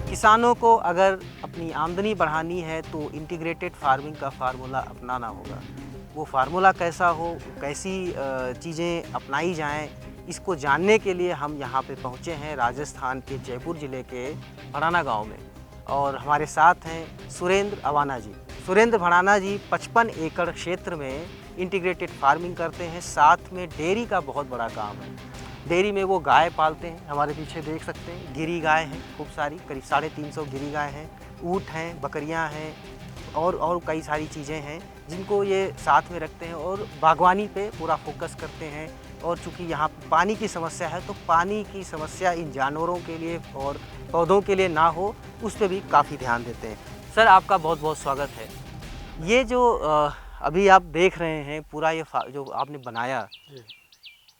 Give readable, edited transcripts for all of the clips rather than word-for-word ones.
किसानों को अगर अपनी आमदनी बढ़ानी है तो इंटीग्रेटेड फार्मिंग का फार्मूला अपनाना होगा। वो फार्मूला कैसा हो, कैसी चीज़ें अपनाई जाएँ, इसको जानने के लिए हम यहाँ पे पहुँचे हैं राजस्थान के जयपुर ज़िले के भड़ाना गाँव में। और हमारे साथ हैं सुरेंद्र अवाना जी। सुरेंद्र भड़ाना जी 55 एकड़ क्षेत्र में इंटीग्रेटेड फार्मिंग करते हैं, साथ में डेयरी का बहुत बड़ा काम है। डेयरी में वो गाय पालते हैं, हमारे पीछे देख सकते हैं गिरी गाय हैं खूब सारी, करीब 350 गिरी गाय हैं, ऊँट हैं, बकरियां हैं और कई सारी चीज़ें हैं जिनको ये साथ में रखते हैं और बागवानी पे पूरा फोकस करते हैं। और चूँकि यहाँ पानी की समस्या है तो पानी की समस्या इन जानवरों के लिए और पौधों के लिए ना हो, उस पर भी काफ़ी ध्यान देते हैं। सर, आपका बहुत बहुत स्वागत है। ये जो अभी आप देख रहे हैं पूरा ये जो आपने बनाया,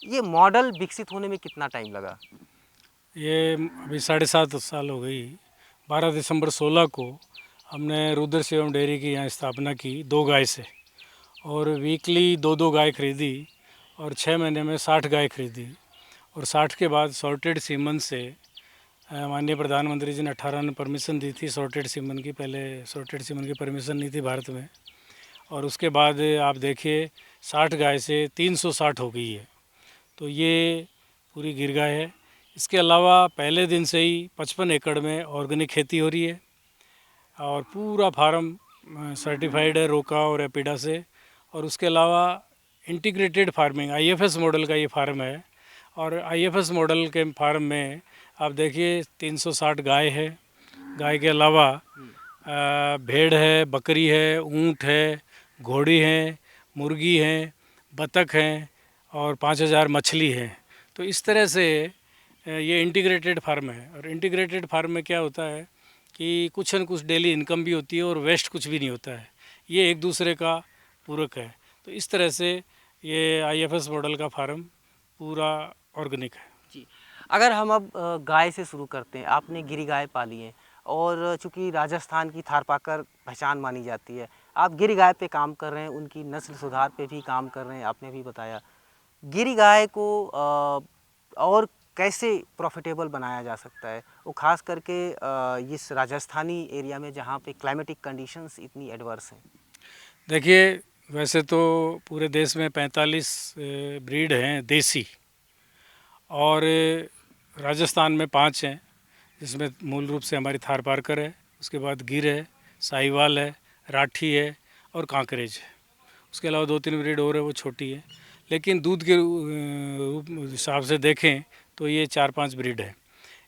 ये मॉडल विकसित होने में कितना टाइम लगा? ये अभी 7.5 साल हो गई। 12 दिसंबर 16 को हमने रुद्र शिवम डेयरी की यहाँ स्थापना की 2 गाय से, और वीकली 2-2 गाय खरीदी और 6 महीने में 60 गाय खरीदी। और 60 के बाद सॉर्टेड सीमन से माननीय प्रधानमंत्री जी ने 18 ने परमिशन दी थी सॉर्टेड सीमन की। पहले सॉर्टेड सीमन की परमिशन नहीं थी भारत में। और उसके बाद आप देखिए 60 गाय से 360 हो गई है। तो ये पूरी गिर गाय है। इसके अलावा पहले दिन से ही 55 एकड़ में ऑर्गेनिक खेती हो रही है और पूरा फार्म सर्टिफाइड है रोका और एपिडा से। और उसके अलावा इंटीग्रेटेड फार्मिंग आईएफएस मॉडल का ये फार्म है। और आईएफएस मॉडल के फार्म में आप देखिए 360 गाय है। गाय के अलावा भेड़ है, बकरी है, ऊँट है, घोड़ी है, मुर्गी है, बतख हैं और 5000 मछली है। तो इस तरह से ये इंटीग्रेटेड फार्म है। और इंटीग्रेटेड फार्म में क्या होता है कि कुछ न कुछ डेली इनकम भी होती है और वेस्ट कुछ भी नहीं होता है। ये एक दूसरे का पूरक है। तो इस तरह से ये आईएफएस मॉडल का फार्म पूरा ऑर्गेनिक है जी। अगर हम अब गाय से शुरू करते हैं, आपने गिरी गाय पाली है और चूँकि राजस्थान की थारपाकर पहचान मानी जाती है, आप गिरी गाय पे काम कर रहे हैं, उनकी नस्ल सुधार पे भी काम कर रहे हैं, आपने भी बताया। गिरी गाय को और कैसे प्रॉफिटेबल बनाया जा सकता है, वो खास करके इस राजस्थानी एरिया में जहाँ पे क्लाइमेटिक कंडीशंस इतनी एडवर्स हैं? देखिए, वैसे तो पूरे देश में 45 ब्रीड हैं देसी, और राजस्थान में 5 हैं, जिसमें मूल रूप से हमारी थारपारकर है, उसके बाद गिर है, साहिवाल है, राठी है और कांकरेज है। उसके अलावा 2-3 ब्रीड और है, वो छोटी है। लेकिन दूध के हिसाब से देखें तो ये 4-5 ब्रीड है।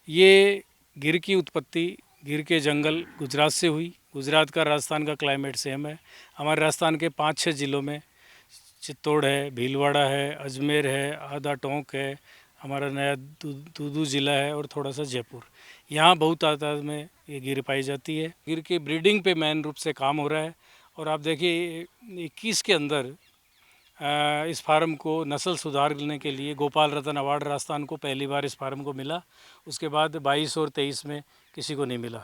ये गिर की उत्पत्ति गिर के जंगल गुजरात से हुई। गुजरात का राजस्थान का क्लाइमेट सेम है। हमारे राजस्थान के 5-6 ज़िलों में चित्तौड़ है, भीलवाड़ा है, अजमेर है, आधा टोंक है, हमारा नया दूदू ज़िला है और थोड़ा सा जयपुर, यहाँ बहुत तादाद में ये गिर पाई जाती है। गिर के ब्रीडिंग पे मेन रूप से काम हो रहा है। और आप देखिए 21 के अंदर इस फार्म को नस्ल सुधारने के लिए गोपाल रत्न अवार्ड राजस्थान को पहली बार इस फार्म को मिला। उसके बाद 22 और 23 में किसी को नहीं मिला,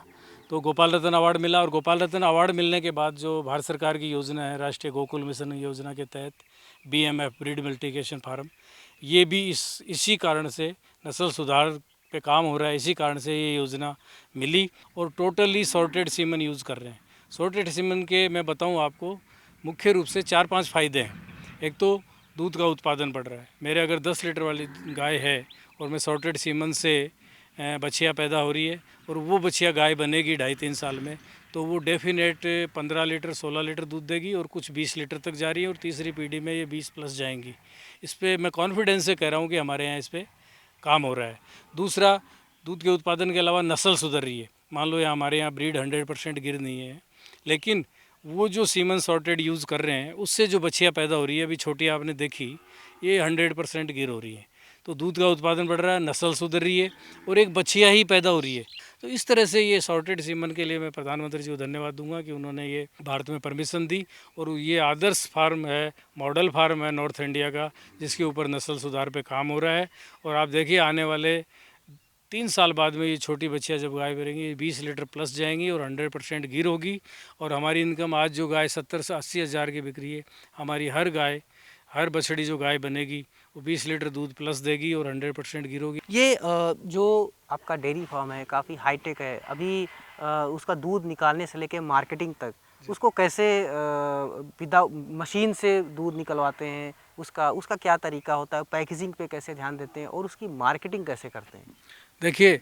तो गोपाल रत्न अवार्ड मिला। और गोपाल रत्न अवार्ड मिलने के बाद जो भारत सरकार की योजना है, राष्ट्रीय गोकुल मिशन योजना के तहत बीएमएफ ब्रीड मल्टीप्लिकेशन फार्म, ये भी इसी कारण से नस्ल सुधार पे काम हो रहा है। इसी कारण से ये योजना मिली और टोटली सॉर्टेड सीमन यूज़ कर रहे हैं। सॉर्टेड सीमन के मैं बताऊं आपको मुख्य रूप से 4-5 फ़ायदे हैं। एक तो दूध का उत्पादन बढ़ रहा है। मेरे अगर 10 लीटर वाली गाय है और मैं सॉर्टेड सीमन से बछिया पैदा हो रही है और वो बछिया गाय बनेगी 2.5-3 साल में, तो वो डेफिनेट 15 लीटर 16 लीटर दूध देगी और कुछ 20 लीटर तक जा रही है और तीसरी पीढ़ी में ये 20 प्लस जाएंगी। इस पर मैं कॉन्फिडेंस से कह रहा हूँ कि हमारे यहाँ इस पर काम हो रहा है। दूसरा, दूध के उत्पादन के अलावा नस्ल सुधर रही है। मान लो यहाँ हमारे यहाँ ब्रीड 100% गिर नहीं है, लेकिन वो जो सीमन सॉर्टेड यूज़ कर रहे हैं उससे जो बछिया पैदा हो रही है, अभी छोटी आपने देखी, ये 100% गिर हो रही है। तो दूध का उत्पादन बढ़ रहा है, नस्ल सुधर रही है और एक बछिया ही पैदा हो रही है। तो इस तरह से ये सॉर्टेड सीमन के लिए मैं प्रधानमंत्री जी को धन्यवाद दूंगा कि उन्होंने ये भारत में परमिशन दी। और ये आदर्श फार्म है, मॉडल फार्म है नॉर्थ इंडिया का, जिसके ऊपर नस्ल सुधार पे काम हो रहा है। और आप देखिए आने वाले 3 साल बाद में ये छोटी बच्चियाँ जब गाय भरेंगी, ये 20 लीटर प्लस जाएंगी और 100% गिर होगी। और हमारी इनकम आज जो गाय 70 से 80 हज़ार की बिक रही है, हमारी हर गाय, हर बछड़ी जो गाय बनेगी वो 20 लीटर दूध प्लस देगी और 100% घी होगी। ये जो आपका डेयरी फार्म है काफ़ी हाईटेक है अभी। उसका दूध निकालने से लेके मार्केटिंग तक उसको कैसे विदा मशीन से दूध निकलवाते हैं, उसका उसका क्या तरीका होता है, पैकेजिंग पे कैसे ध्यान देते हैं और उसकी मार्केटिंग कैसे करते हैं? देखिए,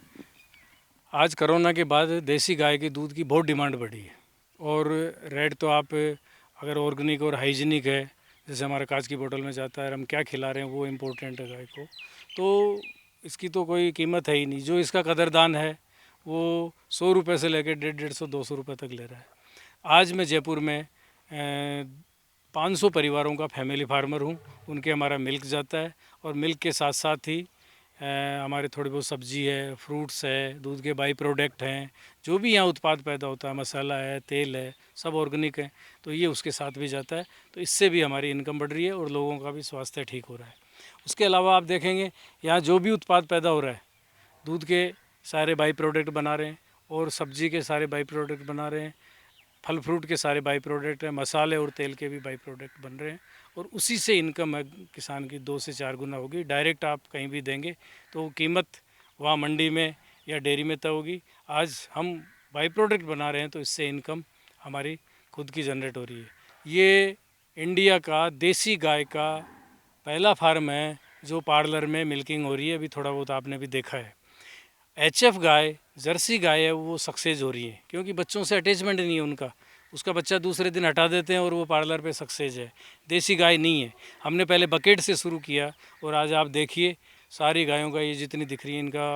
आज कोरोना के बाद देसी गाय के दूध की बहुत डिमांड बढ़ी है। और रेट तो आप अगर ऑर्गेनिक और हाइजीनिक है, जैसे हमारा कांच की बोतल में जाता है, हम क्या खिला रहे हैं वो इम्पोर्टेंट है गाय को, तो इसकी तो कोई कीमत है ही नहीं। जो इसका कदरदान है वो 100 रुपये से लेकर 150-150 200 रुपये तक ले रहा है। आज मैं जयपुर में 500 परिवारों का फैमिली फार्मर हूँ। उनके हमारा मिल्क जाता है और मिल्क के साथ साथ ही हमारे थोड़ी बहुत सब्जी है, फ्रूट्स है, दूध के बाई प्रोडक्ट हैं, जो भी यहाँ उत्पाद पैदा होता है, मसाला है, तेल है, सब ऑर्गेनिक है, तो ये उसके साथ भी जाता है। तो इससे भी हमारी इनकम बढ़ रही है और लोगों का भी स्वास्थ्य ठीक हो रहा है। उसके अलावा आप देखेंगे यहाँ जो भी उत्पाद पैदा हो रहा है, दूध के सारे बाई प्रोडक्ट बना रहे हैं और सब्जी के सारे बाई प्रोडक्ट बना रहे हैं, फल फ्रूट के सारे बाई प्रोडक्ट हैं, मसाले और तेल के भी बाई प्रोडक्ट बन रहे हैं और उसी से इनकम है किसान की 2 से 4 गुना होगी। डायरेक्ट आप कहीं भी देंगे तो कीमत वहाँ मंडी में या डेयरी में तय होगी। आज हम बाई प्रोडक्ट बना रहे हैं तो इससे इनकम हमारी खुद की जनरेट हो रही है। ये इंडिया का देसी गाय का पहला फार्म है जो पार्लर में मिल्किंग हो रही है। अभी थोड़ा बहुत आपने भी देखा है। HF गाय, जर्सी गाय है, वो सक्सेस हो रही है क्योंकि बच्चों से अटैचमेंट नहीं है उनका। उसका बच्चा दूसरे दिन हटा देते हैं और वो पार्लर पे सक्सेस है। देसी गाय नहीं है। हमने पहले बकेट से शुरू किया और आज आप देखिए सारी गायों का ये जितनी दिख रही है इनका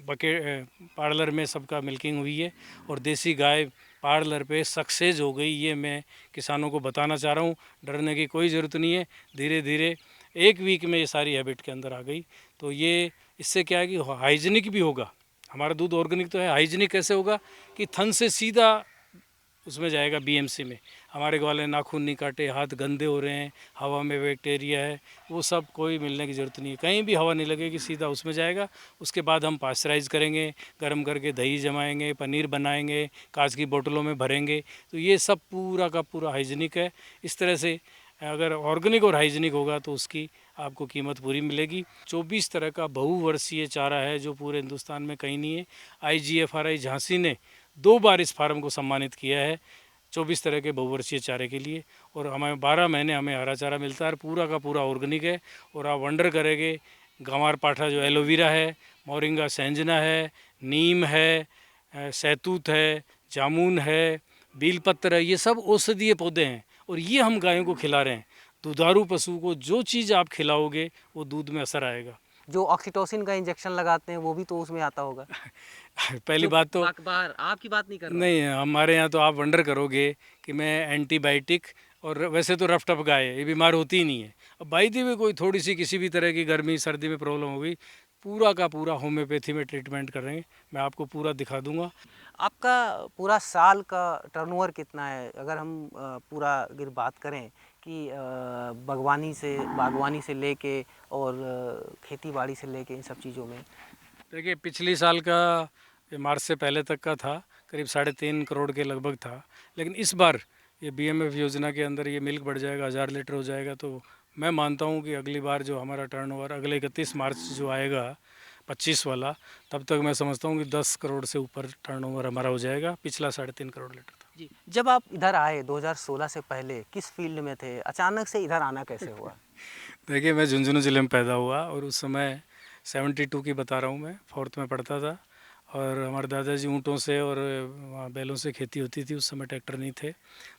बकेट पार्लर में सबका मिल्किंग हुई है और देसी गाय पार्लर पे सक्सेस हो गई। ये मैं किसानों को बताना चाह रहा हूँ। डरने की कोई ज़रूरत नहीं है। धीरे धीरे 1 वीक में ये सारी हैबिट के अंदर आ गई। तो ये इससे क्या है कि हाइजीनिक भी होगा। हमारा दूध ऑर्गेनिक तो है। हाइजीनिक कैसे होगा कि थन से सीधा उसमें जाएगा BMC में। हमारे ग्वाले नाखून नहीं काटे, हाथ गंदे हो रहे हैं, हवा में बैक्टीरिया है, वो सब कोई मिलने की ज़रूरत नहीं है। कहीं भी हवा नहीं लगेगी, सीधा उसमें जाएगा। उसके बाद हम पास्चराइज़ करेंगे, गर्म करके दही जमाएंगे, पनीर बनाएंगे, कांच की बोतलों में भरेंगे। तो ये सब पूरा का पूरा हाइजीनिक है। इस तरह से अगर ऑर्गेनिक और हाइजीनिक होगा तो उसकी आपको कीमत पूरी मिलेगी। 24 तरह का बहुवर्षीय चारा है जो पूरे हिंदुस्तान में कहीं नहीं है। IGFRI झांसी ने 2 बार इस फार्म को सम्मानित किया है 24 तरह के बहुवर्षीय चारे के लिए। और हमें 12 महीने हमें हरा चारा मिलता है और पूरा का पूरा ऑर्गेनिक है। और आप वंडर करेंगे, गंवार पाठा जो एलोवेरा है, मोरिंगा सैंजना है, नीम है, सैतूत है, जामुन है, बीलपत्र है, ये सब औषधीय पौधे हैं और ये हम गायों को खिला रहे हैं। दुधारू पशु को जो चीज़ आप खिलाओगे वो दूध में असर आएगा। जो ऑक्सीटोसिन का इंजेक्शन लगाते हैं वो भी तो उसमें आता होगा। पहली बात तो बार आपकी बात नहीं कर रहा नहीं, हमारे यहाँ तो आप वंडर करोगे कि मैं एंटीबायोटिक, और वैसे तो रफ टफ गाय है, ये बीमार होती ही नहीं है। अब बाई दी में कोई थोड़ी सी किसी भी तरह की गर्मी सर्दी में प्रॉब्लम होगी, पूरा का पूरा होम्योपैथी में ट्रीटमेंट करेंगे। मैं आपको पूरा दिखा दूंगा। आपका पूरा साल का टर्नओवर कितना है? अगर हम पूरा अगर बात करें कि बागवानी से लेके और खेती बाड़ी से लेके इन सब चीज़ों में। देखिए, पिछली साल का ये मार्च से पहले तक का था, करीब 3.5 करोड़ के लगभग था। लेकिन इस बार ये BMF योजना के अंदर ये मिल्क बढ़ जाएगा, 1000 लीटर हो जाएगा। तो मैं मानता हूँ कि अगली बार जो हमारा टर्नओवर अगले 31 मार्च जो आएगा 25 वाला, तब तक मैं समझता हूँ कि 10 करोड़ से ऊपर टर्नओवर हमारा हो जाएगा। पिछला 3.5 करोड़ लीटर था। जी, जब आप इधर आए 2016 से पहले किस फील्ड में थे? अचानक से इधर आना कैसे हुआ? देखिए, मैं झुंझुनू ज़िले में पैदा हुआ और उस समय 72 की बता रहा हूँ, मैं 4th में पढ़ता था। और हमारे दादाजी ऊँटों से और वहाँ बैलों से खेती होती थी। उस समय ट्रैक्टर नहीं थे,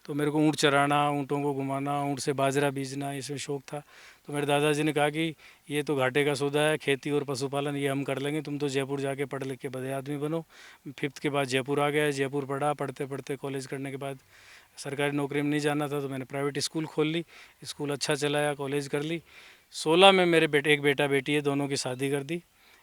तो मेरे को ऊँट चराना, ऊँटों को घुमाना, ऊँट से बाजरा बीजना, इसमें शौक़ था। तो मेरे दादाजी ने कहा कि ये तो घाटे का सौदा है, खेती और पशुपालन ये हम कर लेंगे, तुम तो जयपुर जाके पढ़ लिख के बड़े आदमी बनो। 5th के बाद जयपुर आ गया। जयपुर पढ़ा, पढ़ते पढ़ते कॉलेज करने के बाद सरकारी नौकरी में नहीं जाना था तो मैंने प्राइवेट स्कूल खोल ली। स्कूल अच्छा चलाया, कॉलेज कर ली। 16 में मेरे एक बेटा बेटी है, दोनों की शादी कर दी।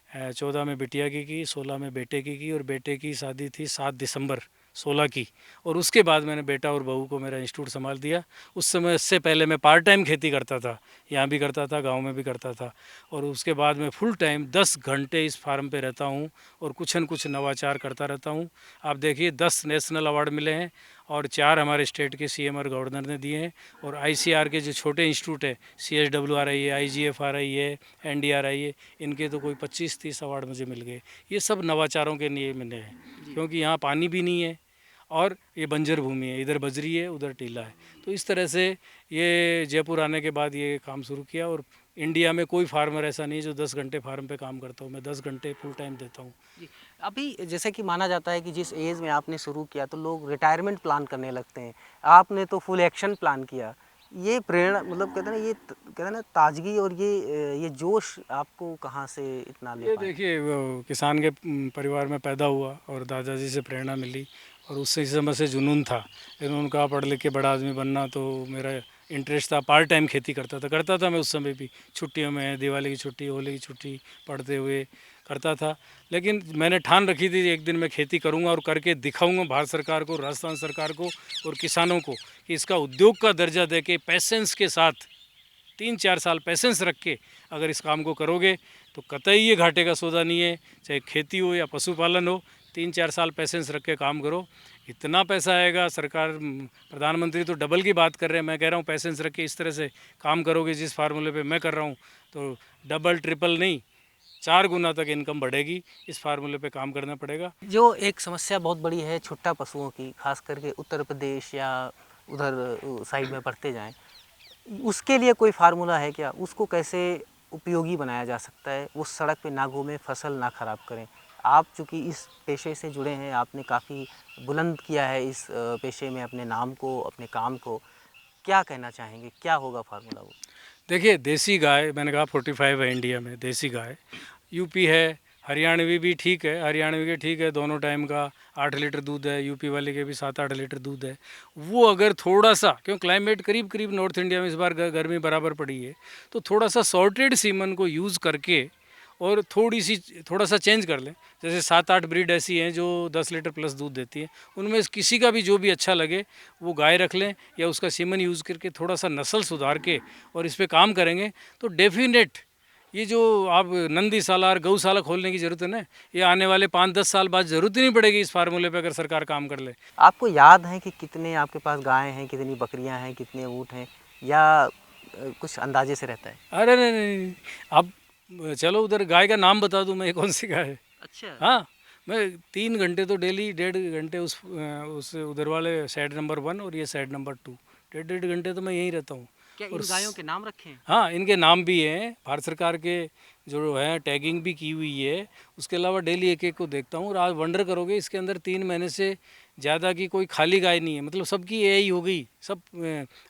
14 में बिटिया की 16 में बेटे की और बेटे की शादी थी 7 दिसंबर 16 की, और उसके बाद मैंने बेटा और बहू को मेरा इंस्टीट्यूट संभाल दिया। उस समय इससे पहले मैं पार्ट टाइम खेती करता था, यहाँ भी करता था, गांव में भी करता था, और उसके बाद मैं फुल टाइम 10 घंटे इस फार्म पे रहता हूँ और कुछ न कुछ नवाचार करता रहता हूँ। आप देखिए 10 नेशनल अवार्ड मिले हैं और 4 हमारे स्टेट के सीएम और गवर्नर ने दिए हैं, और आईसीआर के जो छोटे इंस्टीट्यूट है, CSWRI है, IGFRI है, NDRI है, इनके तो कोई 25-30 अवार्ड मुझे मिल गए। ये सब नवाचारों के लिए मिले हैं, क्योंकि यहाँ पानी भी नहीं है और ये बंजर भूमि है, इधर बजरी है उधर टीला है। तो इस तरह से ये जयपुर आने के बाद ये काम शुरू किया, और इंडिया में कोई फार्मर ऐसा नहीं है जो 10 घंटे फार्म पे काम करता हूँ, मैं 10 घंटे फुल टाइम देता हूँ। जी। अभी जैसे कि माना जाता है कि जिस एज में आपने शुरू किया तो लोग रिटायरमेंट प्लान करने लगते हैं, आपने तो फुल एक्शन प्लान किया। ये प्रेरणा मतलब कहते हैं ना, कहते हैं ना ताजगी, और ये जोश आपको कहाँ से इतना ले ये पाए? देखिए वो किसान के परिवार में पैदा हुआ और दादाजी से प्रेरणा मिली, और उससे इस समय से जुनून था। लेकिन उनका पढ़ लिख के बड़ा आदमी बनना, तो मेरा इंटरेस्ट था। पार्ट टाइम खेती करता था मैं उस समय भी, छुट्टियों में, दिवाली की छुट्टी, होली की छुट्टी पढ़ते हुए करता था। लेकिन मैंने ठान रखी थी एक दिन मैं खेती करूंगा और करके दिखाऊंगा भारत सरकार को, राजस्थान सरकार को और किसानों को कि इसका उद्योग का दर्जा दे के पैसेंस के साथ 3-4 साल पैसेंस रख के अगर इस काम को करोगे तो कतई ये घाटे का सौदा नहीं है। चाहे खेती हो या पशुपालन हो, 3-4 साल पैसेंस रख के काम करो, इतना पैसा आएगा। सरकार, प्रधानमंत्री तो डबल की बात कर रहे हैं, मैं कह रहा हूँ पैसेंस रख के इस तरह से काम करोगे जिस फार्मूले पे मैं कर रहा हूँ, तो डबल ट्रिपल नहीं 4 गुना तक इनकम बढ़ेगी। इस फार्मूले पे काम करना पड़ेगा। जो एक समस्या बहुत बड़ी है छुट्टा पशुओं की, खास करके उत्तर प्रदेश या उधर साइड में पढ़ते जाएं, उसके लिए कोई फार्मूला है क्या? उसको कैसे उपयोगी बनाया जा सकता है, वो सड़क पे ना घूमे, फसल ना खराब करें? आप चूँकि इस पेशे से जुड़े हैं, आपने काफ़ी बुलंद किया है इस पेशे में अपने नाम को, अपने काम को, क्या कहना चाहेंगे? क्या होगा फार्मूला वो? देखिए देसी गाय, मैंने कहा 45 है इंडिया में देसी गाय। यूपी है, हरियाणवी भी ठीक है, हरियाणवी के ठीक है, दोनों टाइम का 8 लीटर दूध है, यूपी वाले के भी 7-8 लीटर दूध है। वो अगर थोड़ा सा, क्यों क्लाइमेट करीब करीब नॉर्थ इंडिया में इस बार गर्मी बराबर पड़ी है, तो थोड़ा सा सॉर्टेड सीमन को यूज़ करके और थोड़ा सा चेंज कर लें। जैसे 7-8 ब्रीड ऐसी हैं जो 10 लीटर प्लस दूध देती हैं, उनमें से किसी का भी जो भी अच्छा लगे वो गाय रख लें, या उसका सीमन यूज़ करके थोड़ा सा नस्ल सुधार के और इस पे काम करेंगे तो डेफिनेट ये जो आप नंदी सालार गौशाला खोलने की ज़रूरत है ना, ये आने वाले 5-10 साल बाद ज़रूरत ही नहीं पड़ेगी इस फार्मूले पे, अगर सरकार काम कर ले। आपको याद है कि कितने आपके पास गायें हैं, कितनी बकरियां हैं, कितने ऊँट हैं, या कुछ अंदाजे से रहता है? अरे नहीं नहीं नहीं, आप चलो उधर गाय का नाम बता दूं मैं, कौन सी गाय है। अच्छा। हाँ, मैं 3 घंटे तो डेली, 1.5 घंटे उस उधर वाले साइड नंबर 1 और ये साइड नंबर 2, 1.5 घंटे तो मैं यहीं रहता हूँ। क्या और इन गायों के नाम रखे हैं? हाँ, इनके नाम भी हैं, भारत सरकार के जो है टैगिंग भी की हुई है। उसके अलावा डेली एक एक को देखता हूँ, और आज वंडर करोगे इसके अंदर 3 महीने से ज़्यादा की कोई खाली गाय नहीं है। मतलब सबकी एआई हो गई सब,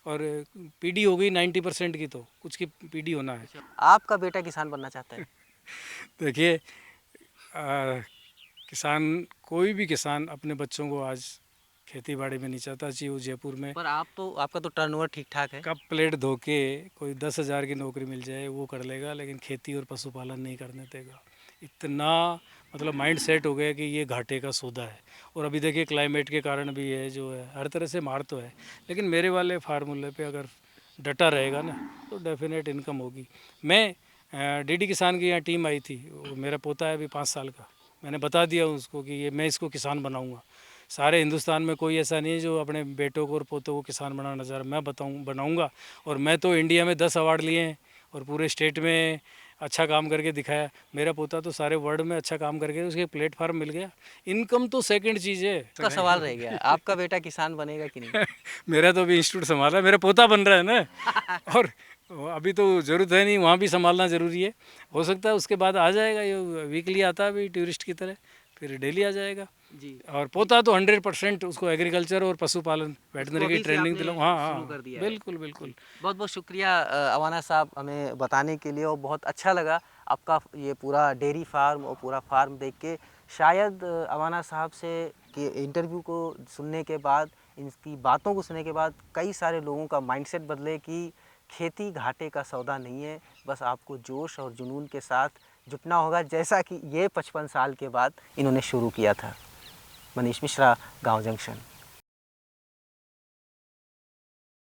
और पीडी हो गई 90% की, तो कुछ की पीडी होना है। आपका बेटा किसान बनना चाहता है? देखिए किसान, कोई भी किसान अपने बच्चों को आज खेती बाड़ी में नहीं चाहता। चाहिए वो जयपुर में पर आपका तो टर्नओवर ठीक ठाक है। कप प्लेट धो के कोई 10,000 की नौकरी मिल जाए वो कर लेगा, लेकिन खेती और पशुपालन नहीं करने देगा। इतना मतलब माइंड सेट हो गया कि ये घाटे का सौदा है। और अभी देखिए क्लाइमेट के कारण भी है, जो है हर तरह से मार तो है, लेकिन मेरे वाले फार्मूले पे अगर डटा रहेगा ना तो डेफिनेट इनकम होगी। मैं डीडी किसान की यहाँ टीम आई थी, वो मेरा पोता है अभी 5 साल का, मैंने बता दिया उसको कि ये मैं इसको किसान बनाऊँगा। सारे हिंदुस्तान में कोई ऐसा नहीं है जो अपने बेटों को और पोतों को किसान बनाना चाह रहा, मैं बनाऊंगा। और मैं तो इंडिया में 10 अवार्ड लिए हैं और पूरे स्टेट में अच्छा काम करके दिखाया। मेरा पोता तो सारे वर्ल्ड में अच्छा काम करके उसके प्लेटफार्म मिल गया। इनकम तो सेकंड चीज़ है। का सवाल रह गया, आपका बेटा किसान बनेगा कि नहीं? मेरा तो अभी इंस्टीट्यूट संभाला, मेरा पोता बन रहा है ना और अभी तो ज़रूरत है नहीं, वहाँ भी संभालना ज़रूरी है। हो सकता है उसके बाद आ जाएगा, ये वीकली आता है अभी टूरिस्ट की तरह, फिर डेली आ जाएगा जी। और पोता तो 100% उसको एग्रीकल्चर और पशुपालन वेटनरी की ट्रेनिंग दिलाऊँ। हाँ हाँ, कर दिया है। बिल्कुल बिल्कुल। बहुत बहुत शुक्रिया अवाना साहब हमें बताने के लिए, और बहुत अच्छा लगा आपका ये पूरा डेयरी फार्म और पूरा फार्म देख के। शायद अवाना साहब से कि इंटरव्यू को सुनने के बाद, इनकी बातों को सुनने के बाद कई सारे लोगों का माइंडसेट बदले कि खेती घाटे का सौदा नहीं है, बस आपको जोश और जुनून के साथ जुटना होगा, जैसा कि ये 55 साल के बाद इन्होंने शुरू किया था। मनीष मिश्रा, गांव जंक्शन।